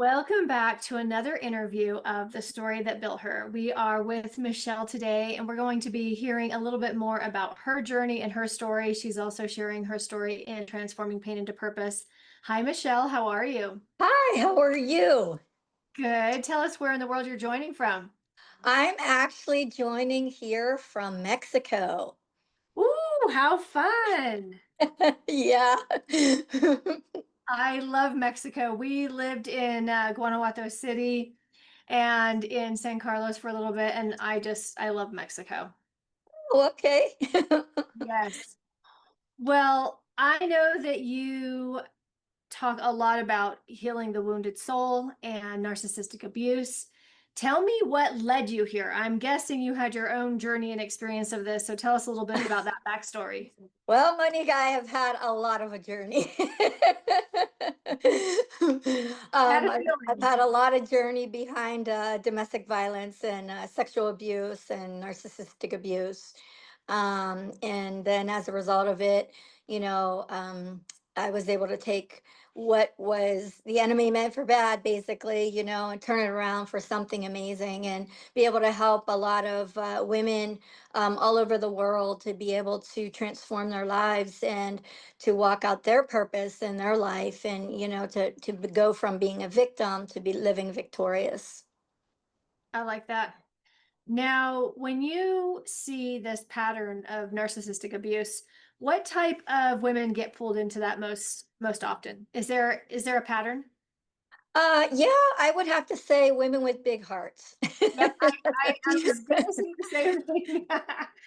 Welcome back to another interview of The Story That Built Her. We are with Michelle today, and we're going to be hearing a little bit more about her journey and her story. She's also sharing her story in transforming pain into purpose. Hi, Michelle. How are you? Hi, how are you? Good. Tell us where in the world you're joining from. I'm actually joining here from Mexico. Ooh, how fun. Yeah. I love Mexico. We lived in Guanajuato City and in San Carlos for a little bit, and I love Mexico. Okay. Yes. Well, I know that you talk a lot about healing the wounded soul and narcissistic abuse. Tell me what led you here. I'm guessing you had your own journey and experience of this, so tell us a little bit about that backstory. Well, Monique, I have had a lot of a journey. Had a I've feeling. had a lot of journey behind domestic violence and sexual abuse and narcissistic abuse. And then as a result of it, you know, I was able to take what was the enemy meant for bad, basically, and turn it around for something amazing and be able to help a lot of women all over the world to be able to transform their lives and to walk out their purpose in their life and, to go from being a victim to be living victorious. I like that. Now, when you see this pattern of narcissistic abuse, what type of women get pulled into that most often? Is there a pattern? Yeah, I would have to say women with big hearts. Yep, I was gonna say the same thing.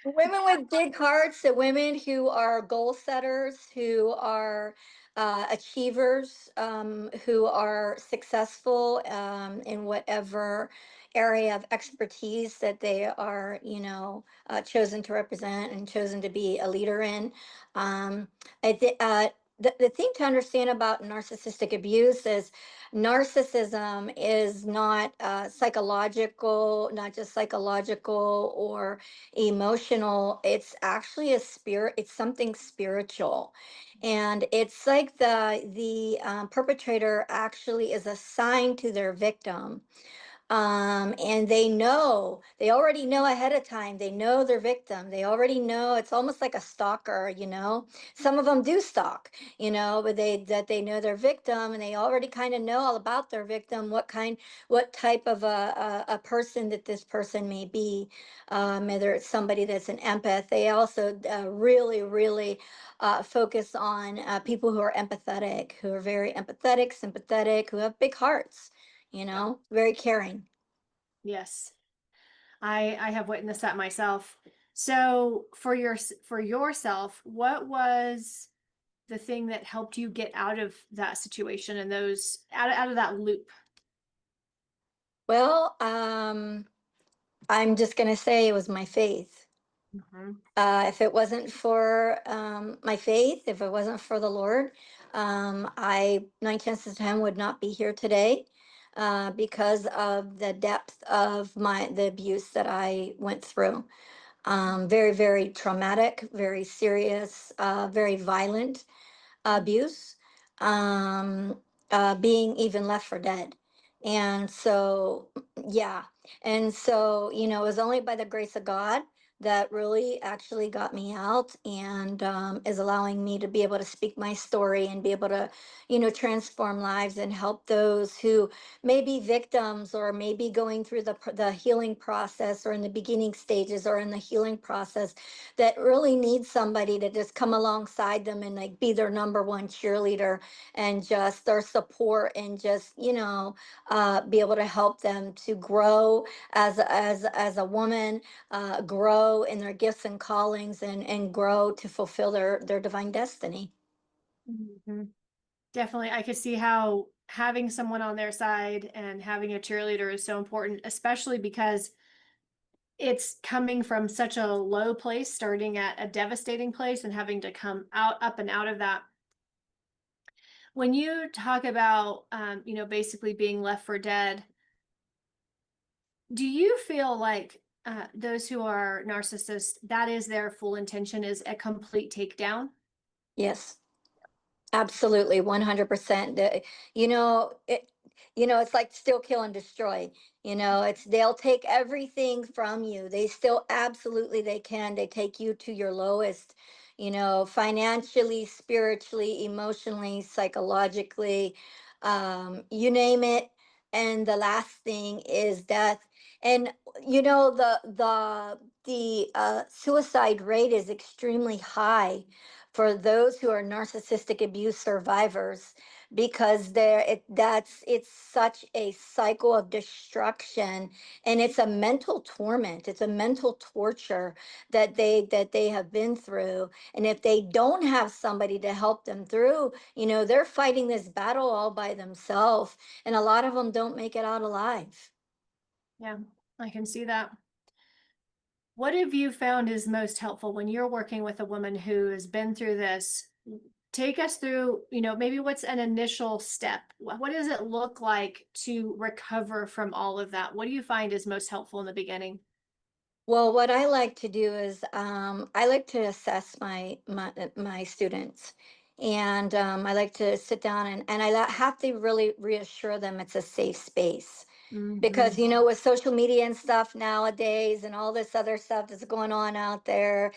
Women with big hearts, the women who are goal setters, who are achievers, who are successful in whatever area of expertise that they are, chosen to represent and chosen to be a leader in. Um, I the thing to understand about narcissistic abuse is narcissism is not psychological, not just psychological or emotional. It's actually a spirit. It's something spiritual, and it's like the perpetrator actually is assigned to their victim, and they already know ahead of time. They know their victim. They already know. It's almost like a stalker. Some of them do stalk, but they know their victim, and they already kind of know all about their victim, what type of a person that this person may be, whether it's somebody that's an empath. They also really, really focus on people who are empathetic, who are very empathetic, sympathetic, who have big hearts, very caring. Yes, I have witnessed that myself. So for yourself, what was the thing that helped you get out of that situation and those out of that loop? Well, I'm just going to say it was my faith. Mhm. If it wasn't for my faith, if it wasn't for the Lord, I 9 chances of 10 would not be here today, because of the depth of the abuse that I went through. Very, very traumatic, very serious, very violent abuse, um, being even left for dead. And so, yeah. And so, it was only by the grace of God that really actually got me out, and is allowing me to be able to speak my story and be able to, transform lives and help those who may be victims or maybe going through the healing process, or in the beginning stages, or in the healing process, that really need somebody to just come alongside them and like be their number one cheerleader, and just their support, and just be able to help them to grow as a woman, grow in their gifts and callings, and grow to fulfill their divine destiny. Mhm. Definitely, I could see how having someone on their side and having a cheerleader is so important, especially because it's coming from such a low place, starting at a devastating place and having to come out, up and out of that. When you talk about, basically being left for dead, do you feel like those who are narcissists, that is their full intention, is a complete takedown? Yes, absolutely, 100%. You know, it. it's like steal, kill, and destroy. It's they'll take everything from you. They still absolutely they can. They take you to your lowest, financially, spiritually, emotionally, psychologically, you name it. And the last thing is death. And the suicide rate is extremely high for those who are narcissistic abuse survivors, because it's such a cycle of destruction, and it's a mental torment, it's a mental torture that they have been through. And if they don't have somebody to help them through, they're fighting this battle all by themselves, and a lot of them don't make it out alive. Yeah, I can see that. What have you found is most helpful when you're working with a woman who has been through this? Take us through, maybe what's an initial step? What does it look like to recover from all of that? What do you find is most helpful in the beginning? Well, what I like to do is I like to assess my students, and I like to sit down and have to really reassure them it's a safe space, because Hmm. with social media and stuff nowadays and all this other stuff that's going on out there,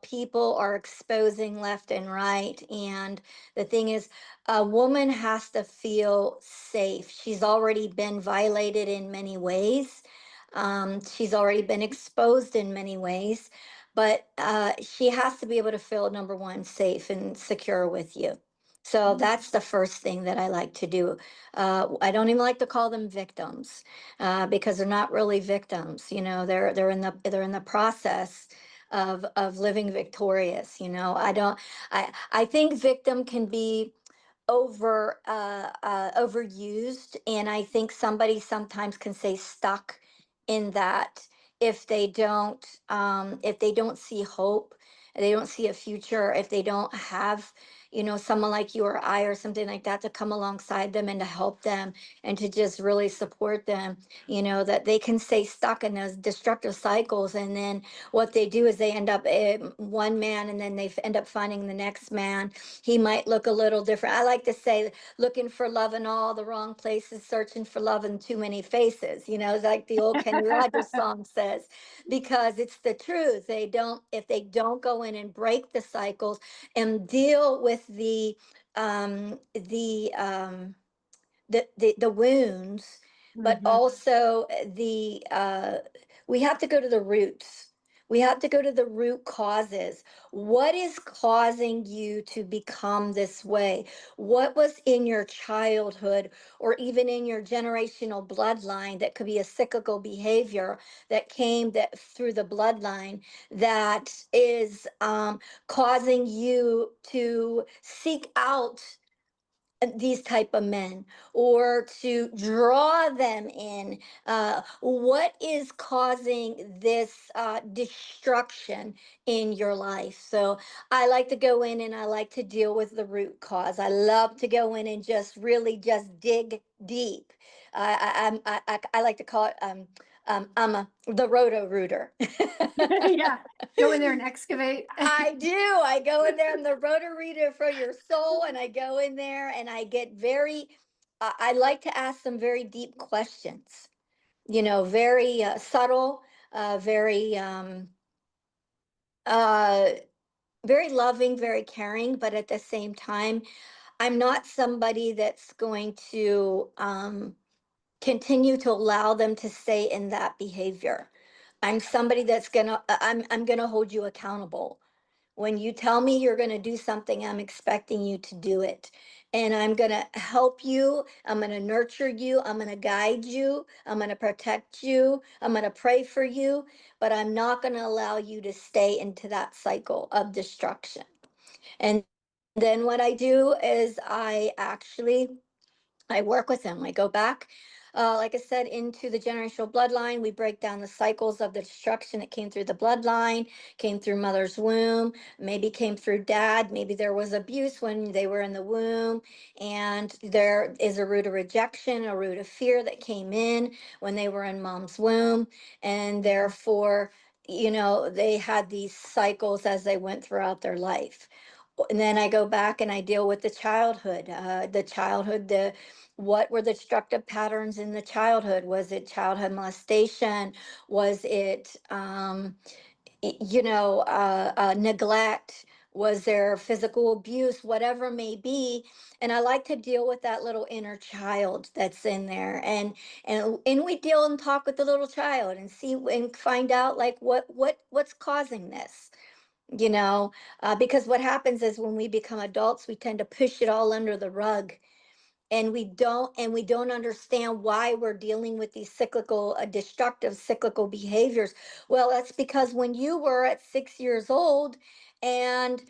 people are exposing left and right. And the thing is, a woman has to feel safe. She's already been violated in many ways. She's already been exposed in many ways, but she has to be able to feel, number one, safe and secure with you. So that's the first thing that I like to do. I don't even like to call them victims, because they're not really victims. They're in the process of living victorious. I think victim can be overused, and I think somebody sometimes can say stuck in that, if they don't see hope, they don't see a future, if they don't have someone like you or I or something like that to come alongside them and to help them and to just really support them, that they can stay stuck in those destructive cycles. And then what they do is they end up one man, and then they end up finding the next man. He might look a little different. I like to say, looking for love in all the wrong places, searching for love in too many faces. It's like the old Kenny Rogers song says, because it's the truth. If they don't go in and break the cycles and deal with the wounds, but Hmm. also we have to go to the roots. We have to go to the root causes. What is causing you to become this way? What was in your childhood or even in your generational bloodline, that could be a cyclical behavior that came that through the bloodline, that is causing you to seek out these type of men, or to draw them in? What is causing this destruction in your life? So I like to go in and I like to deal with the root cause. I love to go in and just really just dig deep. I like to call it, the roto rooter. Yeah, go in there and excavate. I do. I go in there. I'm the rotor reader for your soul, and I go in there and I get very. I like to ask some very deep questions. Very subtle, very uh, very loving, very caring, but at the same time, I'm not somebody that's going to continue to allow them to stay in that behavior. I'm somebody that's gonna. I'm gonna hold you accountable. When you tell me you're going to do something, I'm expecting you to do it. And I'm going to help you. I'm going to nurture you. I'm going to guide you. I'm going to protect you. I'm going to pray for you. But I'm not going to allow you to stay into that cycle of destruction. And then what I do is I work with them. I go back, like I said, into the generational bloodline. We break down the cycles of the destruction that came through the bloodline, came through mother's womb, maybe came through dad. Maybe there was abuse when they were in the womb. And there is a root of rejection, a root of fear that came in when they were in mom's womb. And therefore, they had these cycles as they went throughout their life. And then I go back and I deal with the childhood, what were the destructive patterns in the childhood? Was it childhood molestation? Was it, neglect? Was there physical abuse? Whatever it may be. And I like to deal with that little inner child that's in there, and we deal and talk with the little child and see and find out like what's causing this, because what happens is when we become adults, we tend to push it all under the rug, and we don't understand why we're dealing with these cyclical destructive cyclical behaviors. Well, that's because when you were at 6 years old, and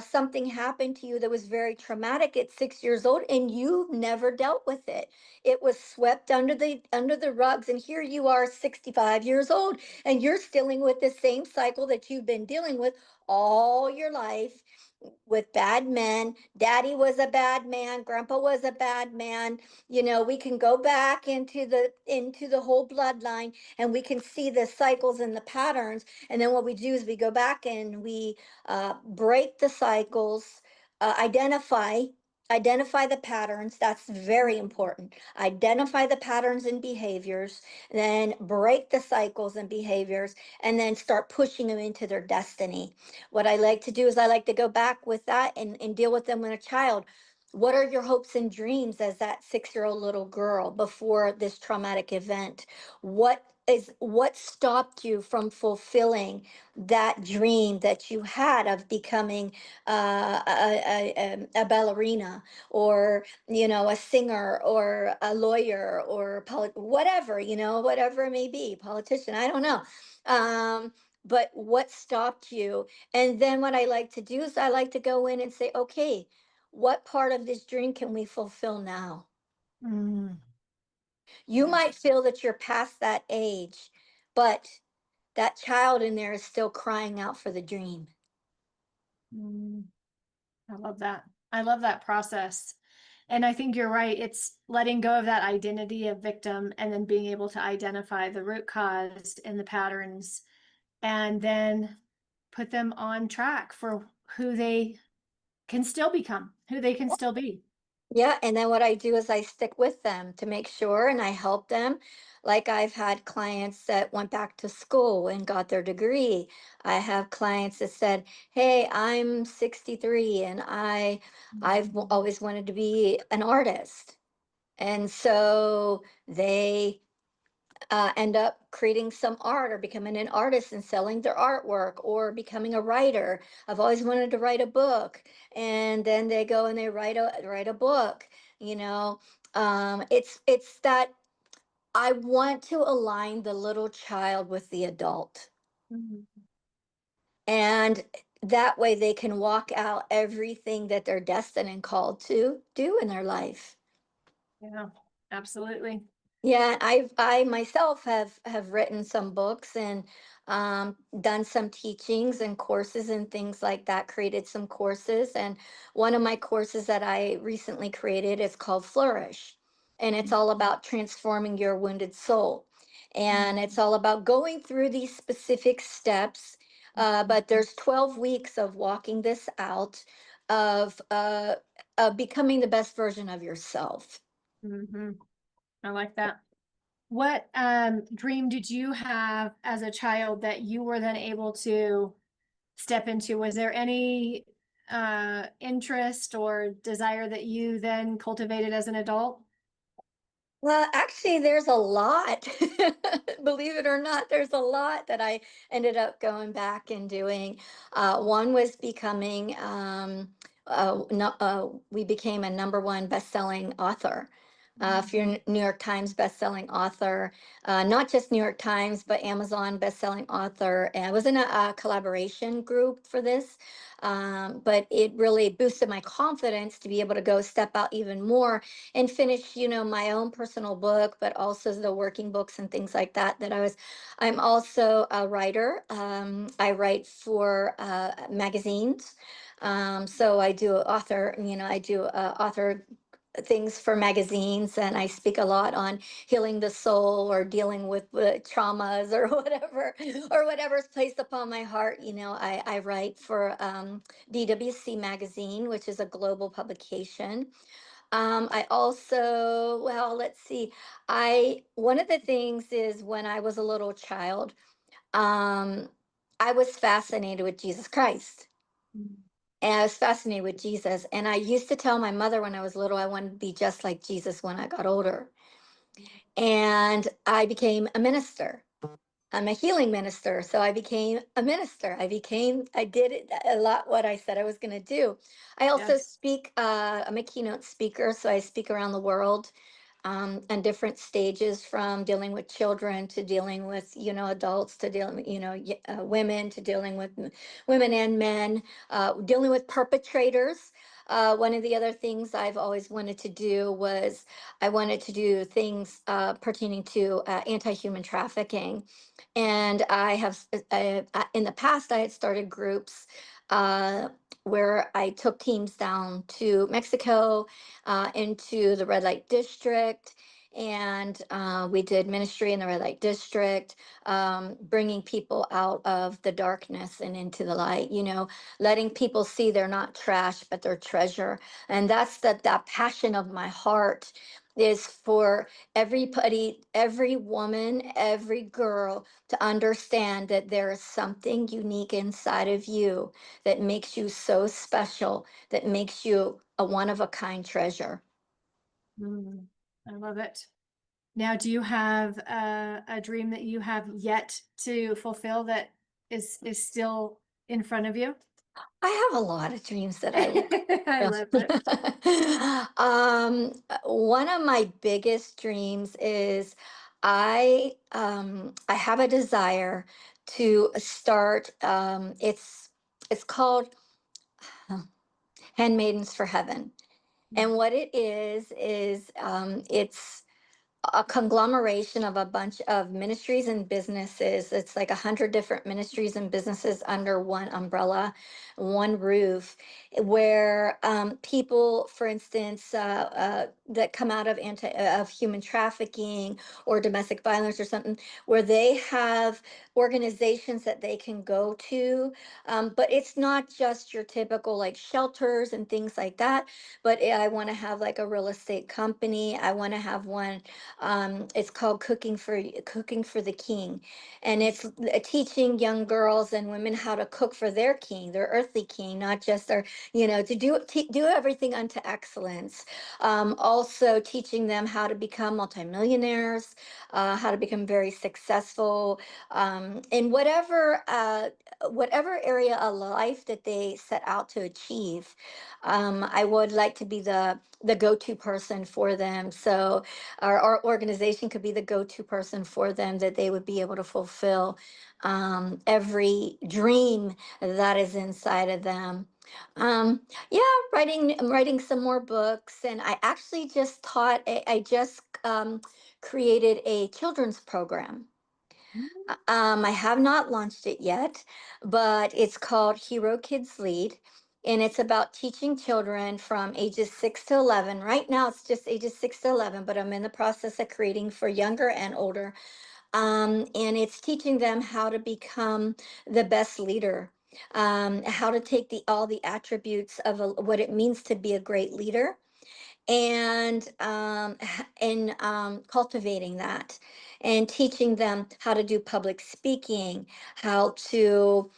something happened to you that was very traumatic at 6 years old, and you never dealt with it. It was swept under the rugs, and here you are 65 years old, and you're dealing with the same cycle that you've been dealing with all your life, with bad men. Daddy was a bad man, grandpa was a bad man. We can go back into the whole bloodline, and we can see the cycles and the patterns. And then what we do is we go back and we break the cycles, identify the patterns. That's very important. Identify the patterns and behaviors, then break the cycles and behaviors, and then start pushing them into their destiny. What I like to do is I like to go back with that and deal with them when a child. What are your hopes and dreams as that 6-year-old little girl before this traumatic event? What stopped you from fulfilling that dream that you had of becoming a ballerina, or a singer, or a lawyer, or whatever, whatever it may be, politician, I don't know. But what stopped you? And then what I like to do is I like to go in and say, okay, what part of this dream can we fulfill now? Mm, You yes. might feel that you're past that age, but that child in there is still crying out for the dream. Mm, I love that. I love that process. And I think you're right. It's letting go of that identity of victim and then being able to identify the root cause and the patterns, and then put them on track for who they can still become, who they can still be. Yeah, and then what I do is I stick with them to make sure, and I help them. Like, I've had clients that went back to school and got their degree. I have clients that said, "Hey, I'm 63 and always wanted to be an artist." And so they end up creating some art, or becoming an artist and selling their artwork, or becoming a writer. I've always wanted to write a book, and then they go and they write a book. You know, it's that I want to align the little child with the adult, Mhm. and that way they can walk out everything that they're destined and called to do in their life. Yeah, absolutely. Yeah, I myself have written some books, and done some teachings and courses and things like that. Created some courses, and one of my courses that I recently created is called Flourish, and it's all about transforming your wounded soul, and it's all about going through these specific steps. But there's 12 weeks of walking this out, of becoming the best version of yourself. Mm-hmm. I like that. What dream did you have as a child that you were then able to step into? Was there any interest or desire that you then cultivated as an adult? Well, actually, there's a lot. Believe it or not, there's a lot that I ended up going back and doing. One was becoming, no, we became a number one best-selling author. If you're a New York Times best-selling author, not just New York Times, but Amazon best-selling author. And I was in a collaboration group for this, but it really boosted my confidence to be able to go step out even more and finish, my own personal book, but also the working books and things like that. I'm also a writer. I write for magazines. So I do author things for magazines, and I speak a lot on healing the soul or dealing with traumas or whatever's placed upon my heart. I write for DWC magazine, which is a global publication. I also, well, let's see. One of the things is when I was a little child, um, I was fascinated with Jesus Christ. Mm. And I was fascinated with Jesus. And I used to tell my mother when I was little, I wanted to be just like Jesus when I got older. And I became a minister. I'm a healing minister. So I became a minister. I did it a lot what I said I was going to do. I also Yes. speak, I'm a keynote speaker. So I speak around the world, and different stages, from dealing with children to dealing with, adults, to dealing with, women, to dealing with women and men, dealing with perpetrators. One of the other things I've always wanted to do was I wanted to do things pertaining to anti-human trafficking. And in the past, I had started groups uh, where I took teams down to Mexico, into the red light district. And we did ministry in the red light district, bringing people out of the darkness and into the light, letting people see they're not trash, but they're treasure. And that's that passion of my heart, is for everybody, every woman, every girl, to understand that there is something unique inside of you that makes you so special, that makes you a one of a kind treasure. Mm. I love it. Now, do you have a dream that you have yet to fulfill that is still in front of you? I have a lot of dreams that I want. I love it. One of my biggest dreams is I have a desire to start. It's called Handmaidens for Heaven, and what it is it's a conglomeration of a bunch of ministries and businesses. It's like 100 different ministries and businesses under one umbrella, one roof, where people, for instance, that come out of human trafficking or domestic violence or something, where they have organizations that they can go to. But it's not just your typical like shelters and things like that. But I want to have like a real estate company. I want to have one. It's called Cooking for the King, and it's teaching young girls and women how to cook for their king, their earthly king, not just their, to do everything unto excellence. Also teaching them how to become multimillionaires, how to become very successful, in whatever area of life that they set out to achieve. I would like to be the go-to person for them. So our organization could be the go-to person for them, that they would be able to fulfill every dream that is inside of them. Yeah, I'm writing some more books, and I actually just I just created a children's program. I have not launched it yet, but it's called Hero Kids Lead. And it's about teaching children from ages 6 to 11. Right now, it's just ages 6 to 11, but I'm in the process of creating for younger and older. And it's teaching them how to become the best leader, how to take all the attributes of what it means to be a great leader, and cultivating that, and teaching them how to do public speaking, how to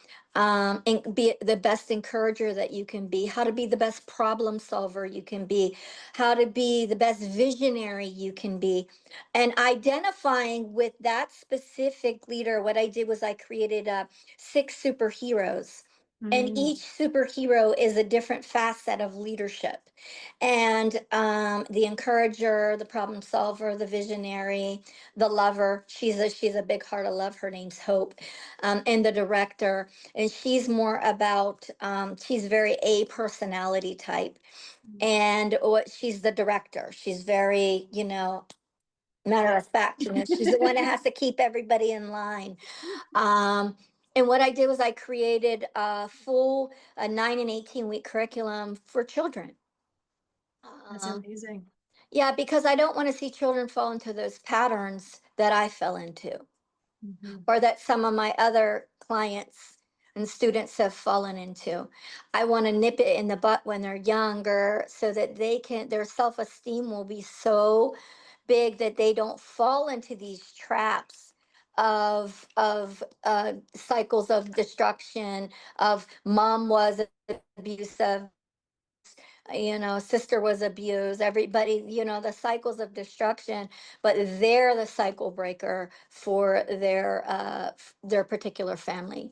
be the best encourager that you can be, how to be the best problem solver you can be, how to be the best visionary you can be, and identifying with that specific leader. What I did was I created 6 superheroes, and Mm. each superhero is a different facet of leadership. And the encourager, the problem solver, the visionary, the lover. She's a big heart of love. Her name's Hope, and the director. And she's more about she's very a personality type. And what she's the director. She's very, matter of fact. She's the one that has to keep everybody in line. Um, and what I did was I created a full 9 and 18 week curriculum for children. That's Um, amazing. yeah, because I don't want to see children fall into those patterns that I fell into, Mhm. or that some of my other clients and students have fallen into. I want to nip it in the butt when they're younger so that their self-esteem will be so big that they don't fall into these traps of cycles of destruction, of mom was abusive, sister was abused, everybody, the cycles of destruction, but they're the cycle breaker for their particular family.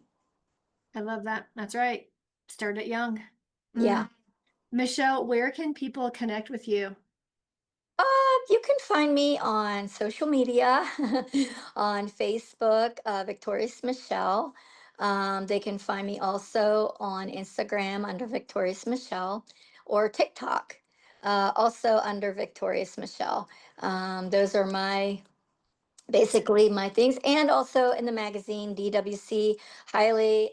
I love that. That's right. Start it young. Yeah. Michelle, where can people connect with you? You can find me on social media, on Facebook, Victorious Michelle. They can find me also on Instagram under Victorious Michelle, or TikTok, also under Victorious Michelle. Those are basically my things, and also in the magazine DWC. Highly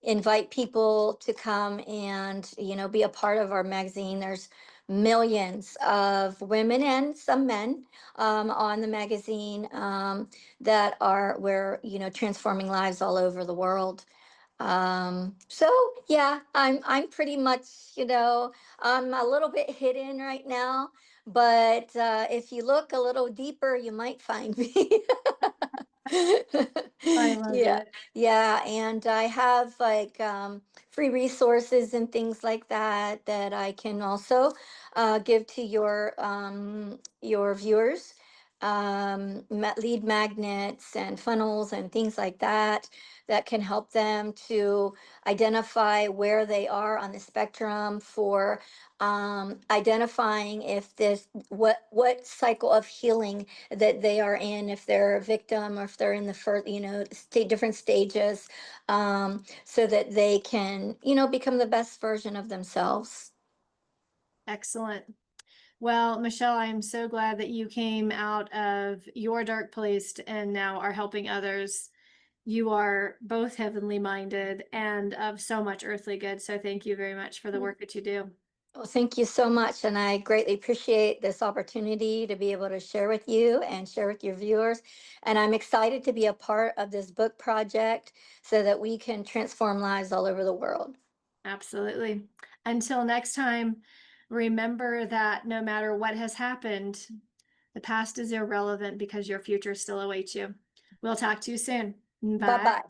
invite people to come and be a part of our magazine. There's millions of women and some men on the magazine, that are we're transforming lives all over the world. So yeah, I'm pretty much, I'm a little bit hidden right now, but if you look a little deeper, you might find me. I love Yeah, it. yeah, and I have like free resources and things like that that I can also give to your viewers. Lead magnets and funnels and things like that that can help them to identify where they are on the spectrum, for identifying if this what cycle of healing that they are in, if they're a victim or if they're in the first, different stages, so that they can, become the best version of themselves. Excellent. Well, Michelle, I am so glad that you came out of your dark place and now are helping others. You are both heavenly minded and of so much earthly good. So thank you very much for the work that you do. Well, thank you so much. And I greatly appreciate this opportunity to be able to share with you and share with your viewers. And I'm excited to be a part of this book project so that we can transform lives all over the world. Absolutely. Until next time, remember that no matter what has happened, the past is irrelevant because your future still awaits you. We'll talk to you soon. Bye Bye. bye.